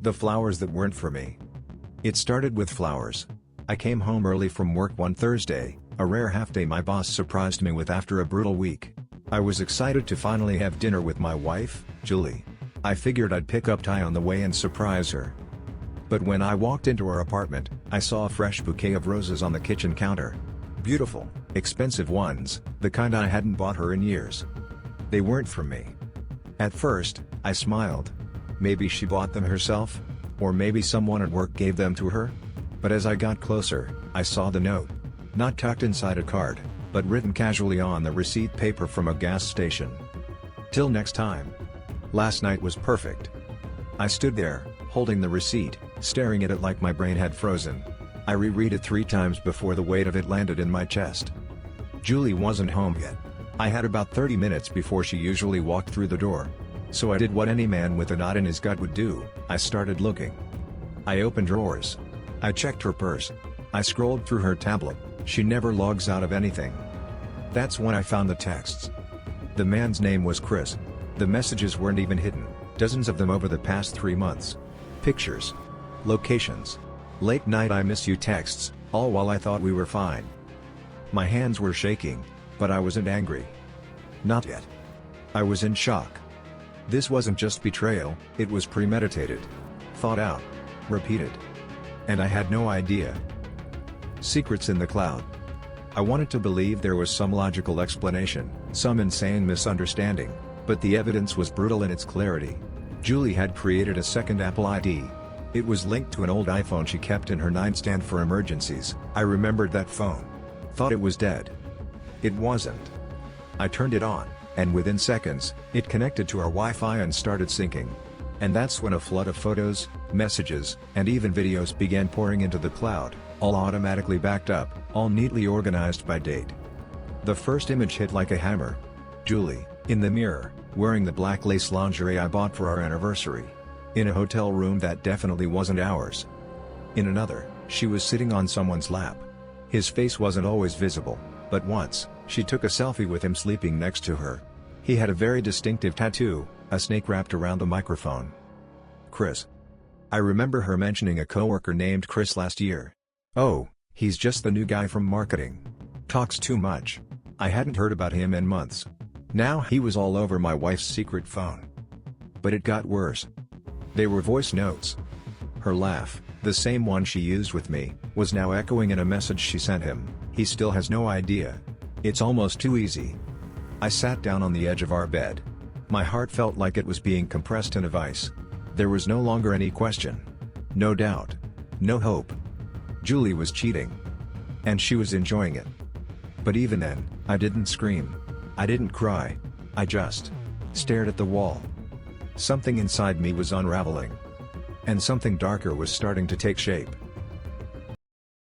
The flowers that weren't for me. It started with flowers. I came home early from work one Thursday, a rare half-day my boss surprised me with after a brutal week. I was excited to finally have dinner with my wife, Julie. I figured I'd pick up Ty on the way and surprise her. But when I walked into her apartment, I saw a fresh bouquet of roses on the kitchen counter. Beautiful, expensive ones, the kind I hadn't bought her in years. They weren't for me. At first, I smiled. Maybe she bought them herself? Or maybe someone at work gave them to her? But as I got closer, I saw the note. Not tucked inside a card, but written casually on the receipt paper from a gas station. Till next time. Last night was perfect. I stood there, holding the receipt, staring at it like my brain had frozen. I reread it 3 times before the weight of it landed in my chest. Julie wasn't home yet. I had about 30 minutes before she usually walked through the door. So I did what any man with a knot in his gut would do, I started looking. I opened drawers. I checked her purse. I scrolled through her tablet, she never logs out of anything. That's when I found the texts. The man's name was Chris. The messages weren't even hidden, dozens of them over the past 3 months. Pictures. Locations. Late night I miss you texts, all while I thought we were fine. My hands were shaking, but I wasn't angry. Not yet. I was in shock. This wasn't just betrayal, it was premeditated. Thought out. Repeated. And I had no idea. Secrets in the cloud. I wanted to believe there was some logical explanation, some insane misunderstanding, but the evidence was brutal in its clarity. Julie had created a second Apple ID. It was linked to an old iPhone she kept in her nightstand for emergencies. I remembered that phone. Thought it was dead. It wasn't. I turned it on, and within seconds, it connected to our Wi-Fi and started syncing. And that's when a flood of photos, messages, and even videos began pouring into the cloud, all automatically backed up, all neatly organized by date. The first image hit like a hammer. Julie, in the mirror, wearing the black lace lingerie I bought for our anniversary. In a hotel room that definitely wasn't ours. In another, she was sitting on someone's lap. His face wasn't always visible, but once, she took a selfie with him sleeping next to her. He had a very distinctive tattoo, a snake wrapped around the microphone. Chris. I remember her mentioning a coworker named Chris last year. Oh, he's just the new guy from marketing. Talks too much. I hadn't heard about him in months. Now he was all over my wife's secret phone. But it got worse. They were voice notes. Her laugh, the same one she used with me, was now echoing in a message she sent him. He still has no idea. It's almost too easy. I sat down on the edge of our bed. My heart felt like it was being compressed in a vice. There was no longer any question. No doubt. No hope. Julie was cheating. And she was enjoying it. But even then, I didn't scream. I didn't cry. I just stared at the wall. Something inside me was unraveling. And something darker was starting to take shape.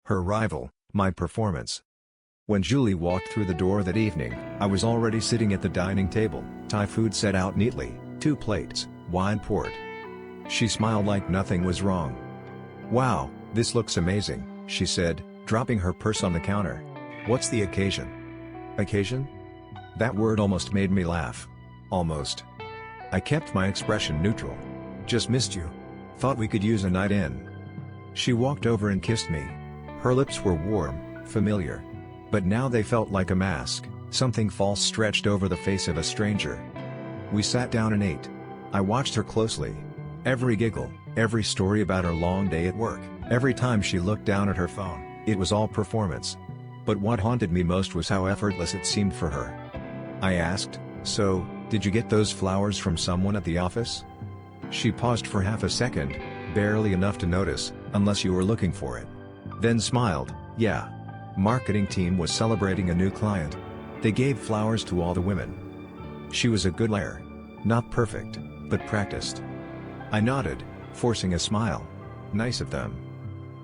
Her rival, my performance. When Julie walked through the door that evening, I was already sitting at the dining table, Thai food set out neatly, 2 plates, wine poured. She smiled like nothing was wrong. Wow, this looks amazing, she said, dropping her purse on the counter. What's the occasion? Occasion? That word almost made me laugh. Almost. I kept my expression neutral. Just missed you. Thought we could use a night in. She walked over and kissed me. Her lips were warm, familiar. But now they felt like a mask, something false stretched over the face of a stranger. We sat down and ate. I watched her closely. Every giggle, every story about her long day at work, every time she looked down at her phone, it was all performance. But what haunted me most was how effortless it seemed for her. I asked, so, did you get those flowers from someone at the office? She paused for half a second, barely enough to notice, unless you were looking for it. Then smiled, yeah. Marketing team was celebrating a new client. They gave flowers to all the women. She was a good layer. Not perfect, but practiced. I nodded, forcing a smile. Nice of them.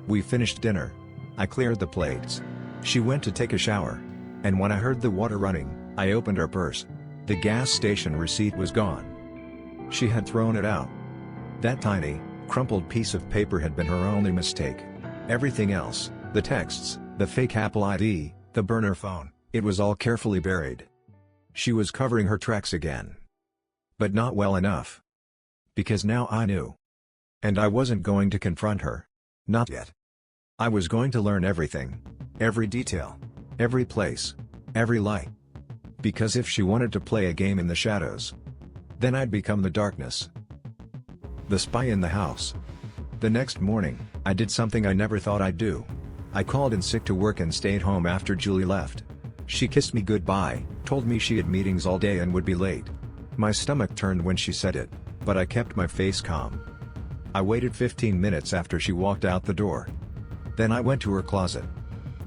We finished dinner. I cleared the plates. She went to take a shower. And when I heard the water running, I opened her purse. The gas station receipt was gone. She had thrown it out. That tiny, crumpled piece of paper had been her only mistake. Everything else, the texts, the fake Apple ID, the burner phone, it was all carefully buried. She was covering her tracks again. But not well enough. Because now I knew. And I wasn't going to confront her. Not yet. I was going to learn everything. Every detail. Every place. Every light. Because if she wanted to play a game in the shadows, then I'd become the darkness. The spy in the house. The next morning, I did something I never thought I'd do. I called in sick to work and stayed home after Julie left. She kissed me goodbye, told me she had meetings all day and would be late. My stomach turned when she said it, but I kept my face calm. I waited 15 minutes after she walked out the door. Then I went to her closet.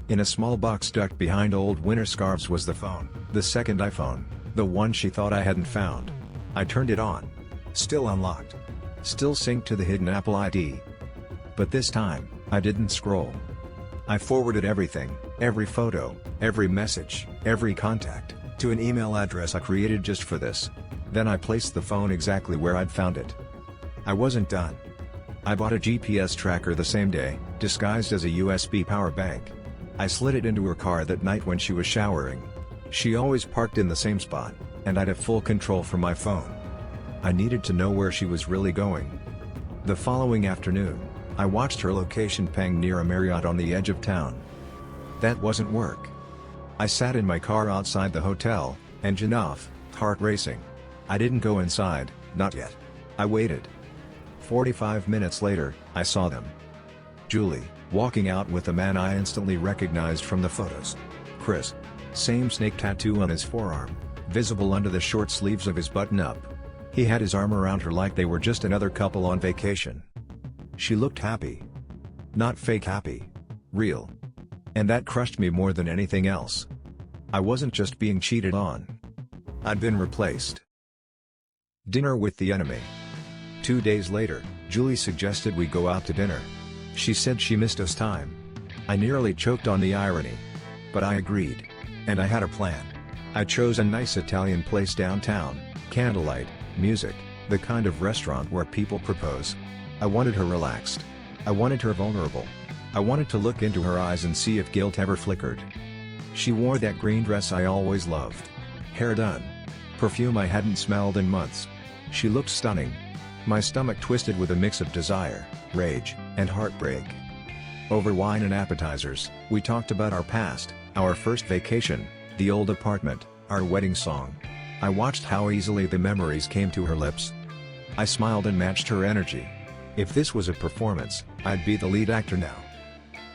In a small box tucked behind old winter scarves was the phone, the second iPhone, the one she thought I hadn't found. I turned it on. Still unlocked. Still synced to the hidden Apple ID. But this time, I didn't scroll. I forwarded everything, every photo, every message, every contact, to an email address I created just for this. Then I placed the phone exactly where I'd found it. I wasn't done. I bought a GPS tracker the same day, disguised as a USB power bank. I slid it into her car that night when she was showering. She always parked in the same spot, and I'd have full control from my phone. I needed to know where she was really going. The following afternoon, I watched her location ping near a Marriott on the edge of town. That wasn't work. I sat in my car outside the hotel, engine off, heart racing. I didn't go inside, not yet. I waited. 45 minutes later, I saw them. Julie, walking out with a man I instantly recognized from the photos. Chris. Same snake tattoo on his forearm, visible under the short sleeves of his button-up. He had his arm around her like they were just another couple on vacation. She looked happy. Not fake happy. Real. And that crushed me more than anything else. I wasn't just being cheated on. I'd been replaced. Dinner with the enemy. 2 days later, Julie suggested we go out to dinner. She said she missed us time. I nearly choked on the irony. But I agreed. And I had a plan. I chose a nice Italian place downtown, candlelight, music, the kind of restaurant where people propose. I wanted her relaxed. I wanted her vulnerable. I wanted to look into her eyes and see if guilt ever flickered. She wore that green dress I always loved. Hair done. Perfume I hadn't smelled in months. She looked stunning. My stomach twisted with a mix of desire, rage, and heartbreak. Over wine and appetizers, we talked about our past, our first vacation, the old apartment, our wedding song. I watched how easily the memories came to her lips. I smiled and matched her energy. If this was a performance, I'd be the lead actor now.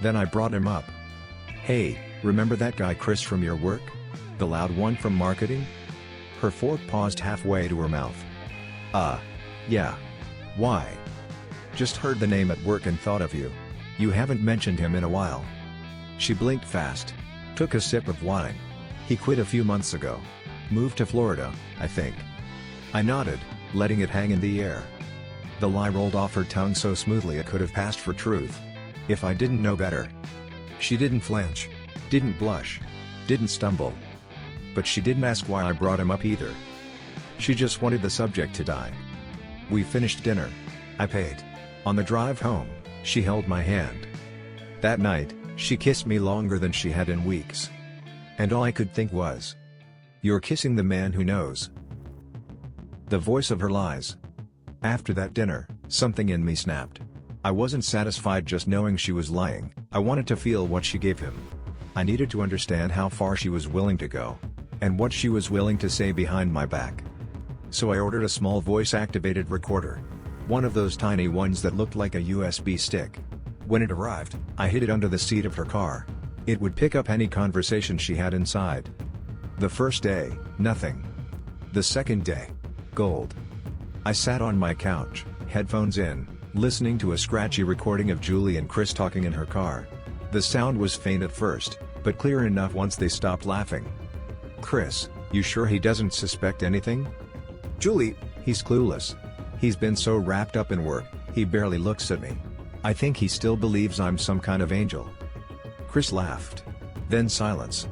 Then I brought him up. Hey, remember that guy Chris from your work? The loud one from marketing? Her fork paused halfway to her mouth. Yeah. Why? Just heard the name at work and thought of you. You haven't mentioned him in a while. She blinked fast. Took a sip of wine. He quit a few months ago. Moved to Florida, I think. I nodded, letting it hang in the air. The lie rolled off her tongue so smoothly it could have passed for truth. If I didn't know better. She didn't flinch. Didn't blush. Didn't stumble. But she didn't ask why I brought him up either. She just wanted the subject to die. We finished dinner. I paid. On the drive home, she held my hand. That night, she kissed me longer than she had in weeks. And all I could think was, "You're kissing the man who knows." The voice of her lies. After that dinner, something in me snapped. I wasn't satisfied just knowing she was lying. I wanted to feel what she gave him. I needed to understand how far she was willing to go. And what she was willing to say behind my back. So I ordered a small voice-activated recorder. One of those tiny ones that looked like a USB stick. When it arrived, I hid it under the seat of her car. It would pick up any conversation she had inside. The first day, nothing. The second day, gold. I sat on my couch, headphones in, listening to a scratchy recording of Julie and Chris talking in her car. The sound was faint at first, but clear enough once they stopped laughing. Chris, you sure he doesn't suspect anything? Julie, he's clueless. He's been so wrapped up in work, he barely looks at me. I think he still believes I'm some kind of angel. Chris laughed. Then silence.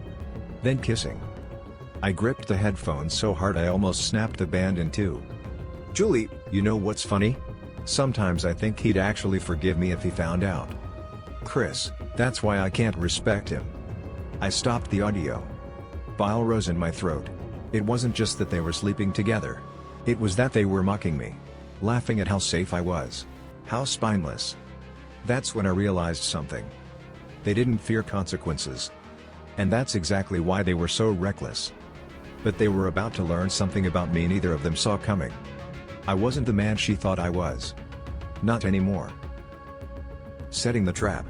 Then kissing. I gripped the headphones so hard I almost snapped the band in two. Julie, you know what's funny? Sometimes I think he'd actually forgive me if he found out. Chris, that's why I can't respect him. I stopped the audio. Bile rose in my throat. It wasn't just that they were sleeping together. It was that they were mocking me. Laughing at how safe I was. How spineless. That's when I realized something. They didn't fear consequences. And that's exactly why they were so reckless. But they were about to learn something about me neither of them saw coming. I wasn't the man she thought I was. Not anymore. Setting the trap.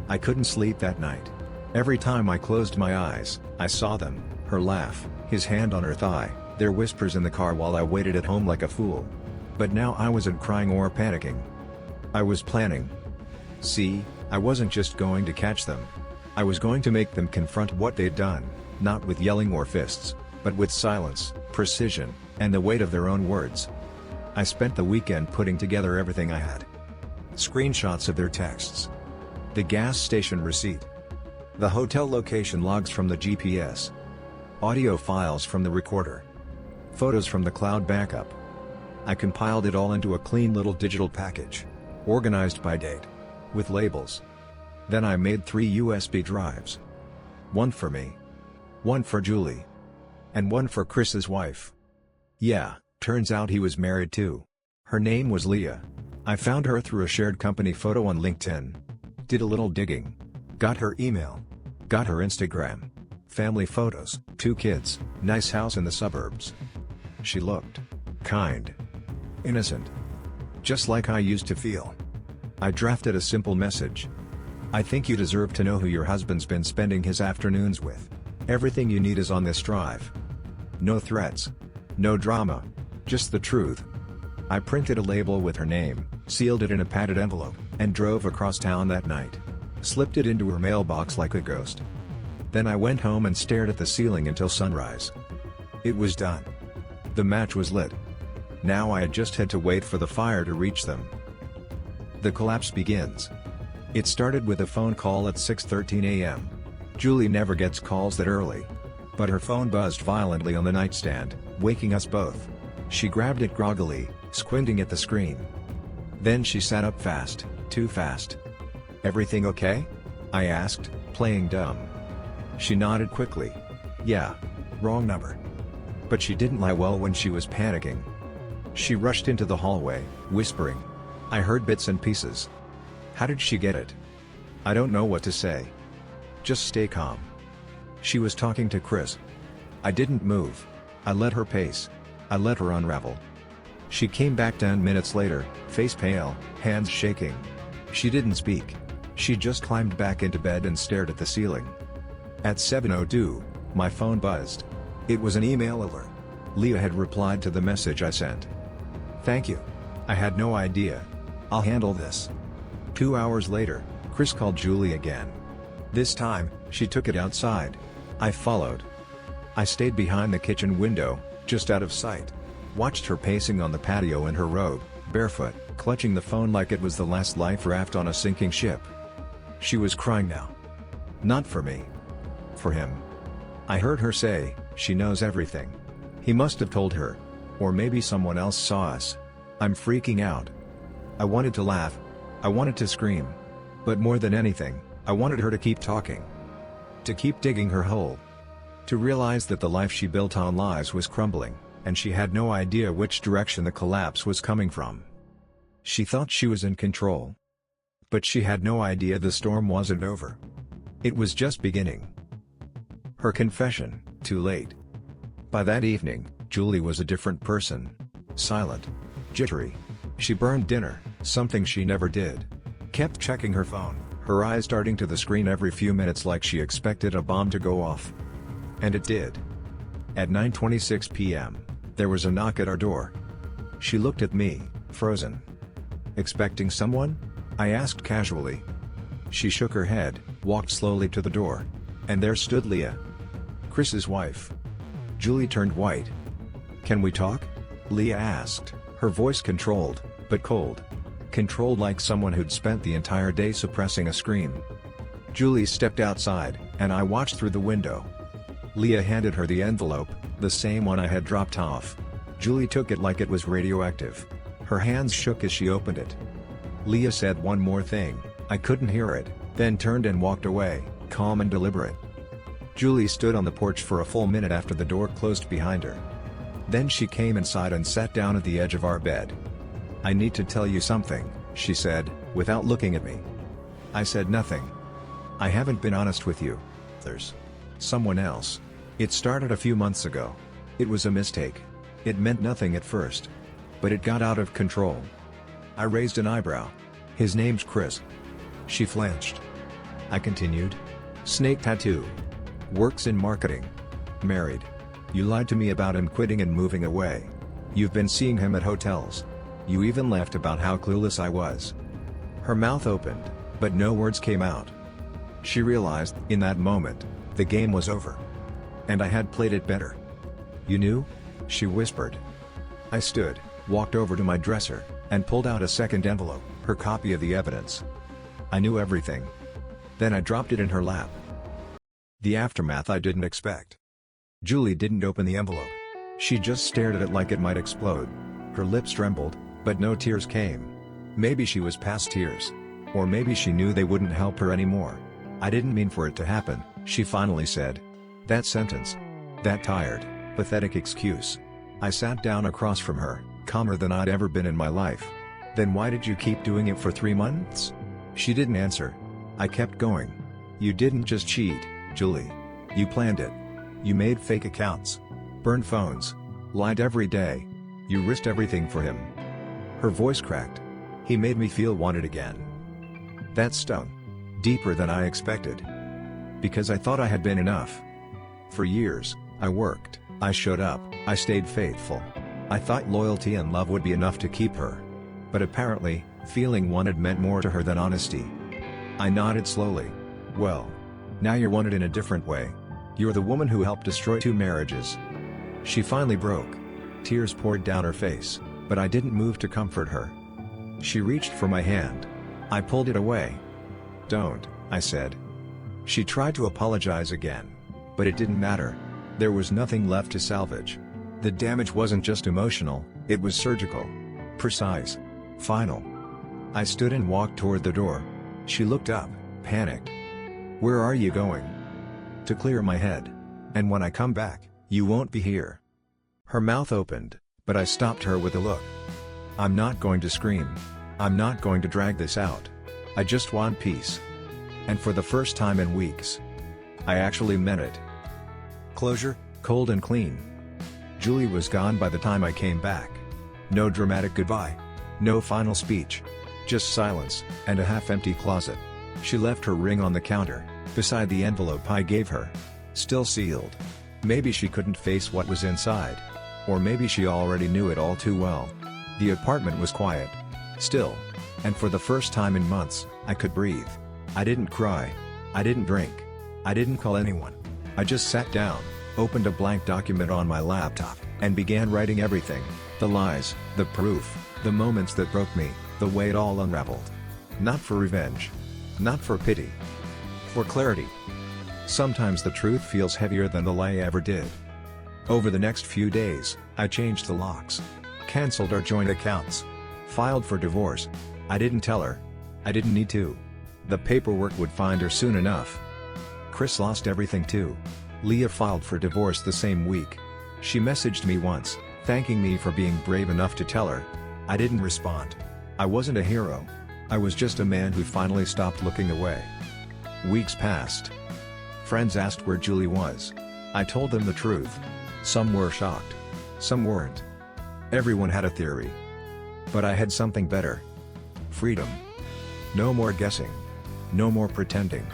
I couldn't sleep that night. Every time I closed my eyes, I saw them, her laugh, his hand on her thigh, their whispers in the car while I waited at home like a fool. But now I wasn't crying or panicking. I was planning. See, I wasn't just going to catch them. I was going to make them confront what they'd done, not with yelling or fists, but with silence, precision, and the weight of their own words. I spent the weekend putting together everything I had. Screenshots of their texts. The gas station receipt. The hotel location logs from the GPS. Audio files from the recorder. Photos from the cloud backup. I compiled it all into a clean little digital package. Organized by date. With labels. Then I made 3 USB drives. One for me. One for Julie. And one for Chris's wife. Yeah, turns out he was married too. Her name was Leah. I found her through a shared company photo on LinkedIn. Did a little digging. Got her email. Got her Instagram. Family photos, 2 kids, nice house in the suburbs. She looked kind. Innocent. Just like I used to feel. I drafted a simple message. I think you deserve to know who your husband's been spending his afternoons with. Everything you need is on this drive. No threats. No drama. Just the truth. I printed a label with her name, sealed it in a padded envelope, and drove across town that night. Slipped it into her mailbox like a ghost. Then I went home and stared at the ceiling until sunrise. It was done. The match was lit. Now I just had to wait for the fire to reach them. The collapse begins. It started with a phone call at 6:13 a.m. Julie never gets calls that early. But her phone buzzed violently on the nightstand, waking us both. She grabbed it groggily, squinting at the screen. Then she sat up fast, too fast. "Everything okay?" I asked, playing dumb. She nodded quickly. "Yeah. Wrong number." But she didn't lie well when she was panicking. She rushed into the hallway, whispering. I heard bits and pieces. How did she get it? I don't know what to say. Just stay calm. She was talking to Chris. I didn't move. I let her pace. I let her unravel. She came back 10 minutes later, face pale, hands shaking. She didn't speak. She just climbed back into bed and stared at the ceiling. At 7:02, my phone buzzed. It was an email alert. Leah had replied to the message I sent. "Thank you. I had no idea. I'll handle this." 2 hours later, Chris called Julie again. This time, she took it outside. I followed. I stayed behind the kitchen window, just out of sight. Watched her pacing on the patio in her robe, barefoot, clutching the phone like it was the last life raft on a sinking ship. She was crying now. Not for me. For him. I heard her say, "She knows everything. He must have told her. Or maybe someone else saw us." I'm freaking out. I wanted to laugh. I wanted to scream. But more than anything, I wanted her to keep talking. To keep digging her hole. To realize that the life she built on lies was crumbling, and she had no idea which direction the collapse was coming from. She thought she was in control. But she had no idea the storm wasn't over. It was just beginning. Her confession, too late. By that evening, Julie was a different person. Silent. Jittery. She burned dinner, something she never did. Kept checking her phone, her eyes darting to the screen every few minutes like she expected a bomb to go off. And it did. At 9:26 p.m., there was a knock at our door. She looked at me, frozen. "Expecting someone?" I asked casually. She shook her head, walked slowly to the door. And there stood Leah. Chris's wife. Julie turned white. "Can we talk?" Leah asked, her voice controlled, but cold. Controlled like someone who'd spent the entire day suppressing a scream. Julie stepped outside, and I watched through the window. Leah handed her the envelope, the same one I had dropped off. Julie took it like it was radioactive. Her hands shook as she opened it. Leah said one more thing, I couldn't hear it, then turned and walked away, calm and deliberate. Julie stood on the porch for a full minute after the door closed behind her. Then she came inside and sat down at the edge of our bed. "I need to tell you something," she said, without looking at me. I said nothing. I haven't been honest with you. There's someone else. It started a few months ago. It was a mistake. It meant nothing at first. But it got out of control. I raised an eyebrow. His name's Chris. She flinched. I continued. Snake tattoo. Works in marketing. Married. You lied to me about him quitting and moving away. You've been seeing him at hotels. You even laughed about how clueless I was. Her mouth opened, but no words came out. She realized, in that moment, the game was over. And I had played it better. You knew? She whispered. I stood, walked over to my dresser, and pulled out a second envelope, her copy of the evidence. I knew everything. Then I dropped it in her lap. The aftermath I didn't expect. Julie didn't open the envelope. She just stared at it like it might explode. Her lips trembled, but no tears came. Maybe she was past tears. Or maybe she knew they wouldn't help her anymore. I didn't mean for it to happen, she finally said. That sentence. That tired, pathetic excuse. I sat down across from her, calmer than I'd ever been in my life. Then why did you keep doing it for 3 months? She didn't answer. I kept going. You didn't just cheat, Julie. You planned it. You made fake accounts. Burned phones. Lied every day. You risked everything for him. Her voice cracked. He made me feel wanted again. That stung. Deeper than I expected. Because I thought I had been enough. For years, I worked, I showed up, I stayed faithful. I thought loyalty and love would be enough to keep her. But apparently, feeling wanted meant more to her than honesty. I nodded slowly. Well, now you're wanted in a different way. You're the woman who helped destroy 2 marriages. She finally broke. Tears poured down her face, but I didn't move to comfort her. She reached for my hand. I pulled it away. Don't, I said. She tried to apologize again. But it didn't matter. There was nothing left to salvage. The damage wasn't just emotional, it was surgical. Precise. Final. I stood and walked toward the door. She looked up, panicked. Where are you going? To clear my head. And when I come back, you won't be here. Her mouth opened, but I stopped her with a look. I'm not going to scream. I'm not going to drag this out. I just want peace. And for the first time in weeks, I actually meant it. Closure, cold and clean. Julie was gone by the time I came back. No dramatic goodbye. No final speech. Just silence, and a half-empty closet. She left her ring on the counter, beside the envelope I gave her. Still sealed. Maybe she couldn't face what was inside. Or maybe she already knew it all too well. The apartment was quiet. Still. And for the first time in months, I could breathe. I didn't cry. I didn't drink. I didn't call anyone. I just sat down, opened a blank document on my laptop, and began writing everything. The lies, the proof, the moments that broke me, the way it all unraveled. Not for revenge. Not for pity. For clarity. Sometimes the truth feels heavier than the lie ever did. Over the next few days, I changed the locks. Cancelled our joint accounts. Filed for divorce. I didn't tell her. I didn't need to. The paperwork would find her soon enough. Chris lost everything too. Leah filed for divorce the same week. She messaged me once, thanking me for being brave enough to tell her. I didn't respond. I wasn't a hero. I was just a man who finally stopped looking away. Weeks passed. Friends asked where Julie was. I told them the truth. Some were shocked. Some weren't. Everyone had a theory. But I had something better. Freedom. No more guessing. No more pretending.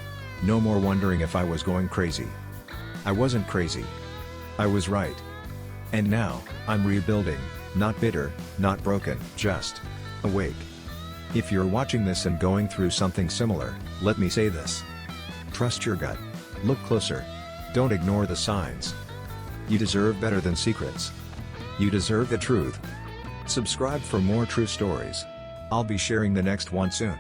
No more wondering if I was going crazy. I wasn't crazy. I was right. And now, I'm rebuilding, not bitter, not broken, just awake. If you're watching this and going through something similar, let me say this. Trust your gut. Look closer. Don't ignore the signs. You deserve better than secrets. You deserve the truth. Subscribe for more true stories. I'll be sharing the next one soon.